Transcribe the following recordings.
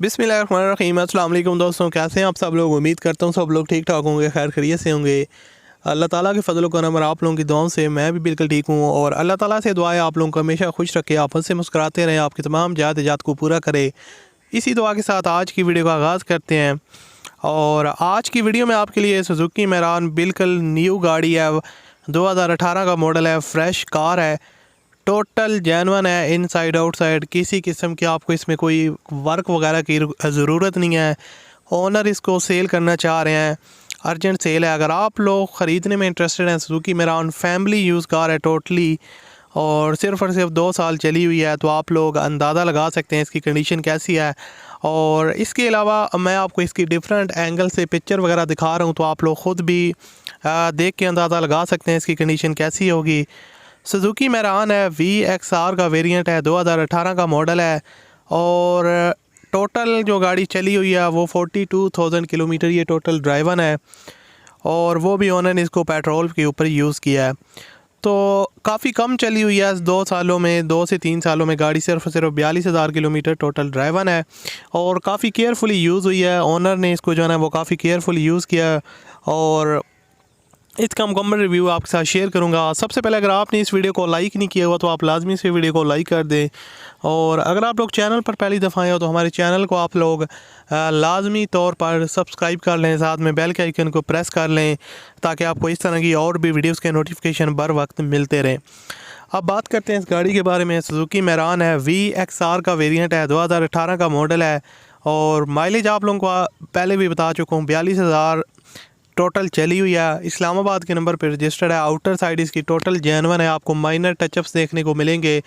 बिस्मिल्लाहिर्रहमानिर्रहीम। अस्सलाम वालेकुम दोस्तों, कैसे हैं आप सब लोग। उम्मीद करता हूँ सब लोग ठीक ठाक होंगे, खैर खैरियत से होंगे। अल्लाह ताला के फजल करम और आप लोगों की दुआओं से मैं भी बिल्कुल ठीक हूँ और अल्लाह ताला से दुआ है आप लोगों को हमेशा खुश रखे, आपस से मुस्कुराते रहें, आपकी तमाम जात को पूरा करे। इसी दुआ के साथ आज की वीडियो का आगाज़ करते हैं। और आज की वीडियो में आपके लिए सुजुकी मैरान बिल्कुल न्यू गाड़ी है, 2018 का मॉडल है, फ्रेश कार है, टोटल जेन्युइन है, इनसाइड आउटसाइड किसी किस्म की आपको इसमें कोई वर्क वगैरह की ज़रूरत नहीं है। ओनर इसको सेल करना चाह रहे हैं, अर्जेंट सेल है। अगर आप लोग ख़रीदने में इंटरेस्टेड हैं, सुजुकी मैरान फैमिली यूज़ कार है टोटली और सिर्फ़ 2 साल चली हुई है, तो आप लोग अंदाज़ा लगा सकते हैं इसकी कंडीशन कैसी है। और इसके अलावा मैं आपको इसकी डिफरेंट एंगल से पिक्चर वगैरह दिखा रहा हूँ, तो आप लोग ख़ुद भी देख के अंदाज़ा लगा सकते हैं इसकी कंडीशन कैसी होगी। सुजुकी मैरान है, VXR का वेरिएंट है, 2018 का मॉडल है और टोटल जो गाड़ी चली हुई है वो 42,000 किलोमीटर ये टोटल ड्राइवन है और वो भी ओनर ने इसको पेट्रोल के ऊपर यूज़ किया है। तो काफ़ी कम चली हुई है, 2 सालों में 2 से 3 सालों में गाड़ी सिर्फ 42,000 किलोमीटर टोटल ड्राइवन है और काफ़ी केयरफुली यूज़ हुई है। ओनर ने इसको जो है ना वो काफ़ी केयरफुली यूज़ किया है और इसका मुकम्मल रिव्यू आपके साथ शेयर करूंगा। सबसे पहले अगर आपने इस वीडियो को लाइक नहीं किया हुआ तो आप लाजमी से वीडियो को लाइक कर दें और अगर आप लोग चैनल पर पहली दफ़ा आए हो तो हमारे चैनल को आप लोग लाजमी तौर पर सब्सक्राइब कर लें, साथ में बेल के आइकन को प्रेस कर लें ताकि आपको इस तरह की और भी वीडियोज़ के नोटिफिकेशन बर वक्त मिलते रहें। अब बात करते हैं इस गाड़ी के बारे में। सुजुकी मैरान है, VXR का वेरिएंट है, 2018 का मॉडल है और माइलेज आप लोगों को पहले भी बता चुका हूँ, 42,000 टोटल चली हुई है। इस्लामाबाद के नंबर पर रजिस्टर्ड है। आउटर साइड इसकी टोटल जेन्युइन है, आपको माइनर टचअप्स देखने को मिलेंगे।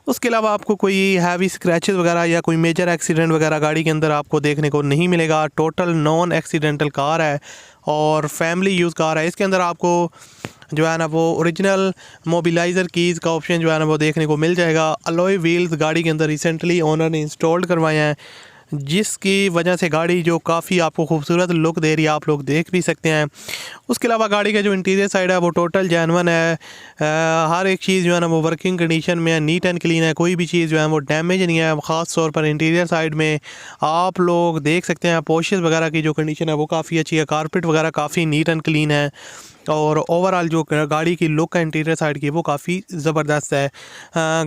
उसके अलावा आपको कोई हैवी स्क्रैचेस वगैरह या कोई मेजर एक्सीडेंट वगैरह गाड़ी के अंदर आपको देखने को नहीं मिलेगा। टोटल नॉन एक्सीडेंटल कार है और फैमिली यूज़ कार है। इसके अंदर आपको जो है ना वो ओरिजिनल मोबिलाइज़र कीज़ का ऑप्शन जो है ना वो देखने को मिल जाएगा। अलॉय व्हील्स गाड़ी के अंदर रिसेंटली ओनर ने इंस्टॉल्ड करवाए हैं, जिसकी वजह से गाड़ी जो काफ़ी आपको खूबसूरत लुक दे रही है, आप लोग देख भी सकते हैं। उसके अलावा गाड़ी का जो इंटीरियर साइड है वो टोटल जेन्युइन है। हर एक चीज़ जो है ना वो वर्किंग कंडीशन में है, नीट एंड क्लीन है, कोई भी चीज़ जो है वो डैमेज नहीं है। ख़ास तौर पर इंटीरियर साइड में आप लोग देख सकते हैं पोर्शेस वगैरह की जो कंडीशन है वो काफ़ी अच्छी है, कारपेट वगैरह काफ़ी नीट एंड क्लीन है और ओवरऑल जो गाड़ी की लुक है इंटीरियर साइड की वो काफ़ी ज़बरदस्त है।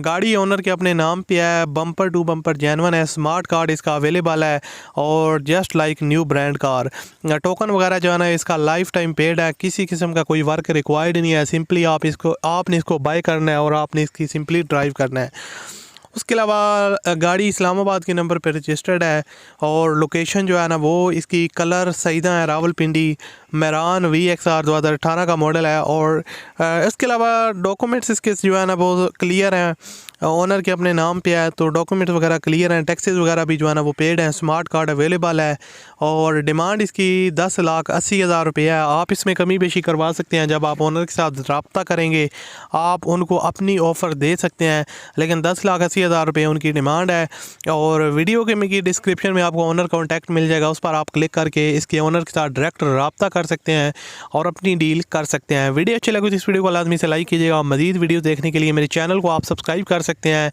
गाड़ी ओनर के अपने नाम पे है, बम्पर टू बम्पर जेन्युइन है, स्मार्ट कार्ड इसका अवेलेबल है और just like new brand car. Token वगैरह जो है ना इसका लाइफ टाइम पेड है, किसी किस्म का कोई वर्क रिक्वायर्ड नहीं है। सिंपली आपने इसको बाय करना है और आपने इसकी सिंपली ड्राइव करना है। उसके अलावा गाड़ी इस्लामाबाद के नंबर पर रजिस्टर्ड है और लोकेशन जो है ना वो इसकी कलर सईदा है, रावलपिंडी। मैरान VXR 2018 का मॉडल है और इसके अलावा डॉक्यूमेंट्स इसके जो है ना वो क्लियर हैं, ओनर के अपने नाम पे है, तो डॉक्यूमेंट्स वगैरह क्लियर हैं, टैक्सेस वगैरह भी जो है ना वो पेड हैं, स्मार्ट कार्ड अवेलेबल है और डिमांड इसकी 10,80,000 रुपये है। आप इसमें कमी बेशी करवा सकते हैं, जब आप ओनर के साथ रब्ता करेंगे आप उनको अपनी ऑफ़र दे सकते हैं, लेकिन 10,80,000 रुपये उनकी डिमांड है। और वीडियो के डिस्क्रिप्शन में आपको ओनर कॉन्टैक्ट मिल जाएगा, उस पर आप क्लिक करके इसके ओनर के साथ डायरेक्ट रब्ता कर सकते हैं और अपनी डील कर सकते हैं। वीडियो अच्छी लगी तो इस वीडियो को लाजमी से लाइक कीजिएगा। मज़ीद वीडियो देखने के लिए मेरे चैनल को आप सब्सक्राइब कर सकते हैं।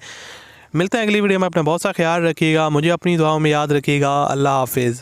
मिलते हैं अगली वीडियो में। अपना बहुत सा ख्याल रखिएगा, मुझे अपनी दुआओं में याद रखिएगा। अल्लाह हाफिज़।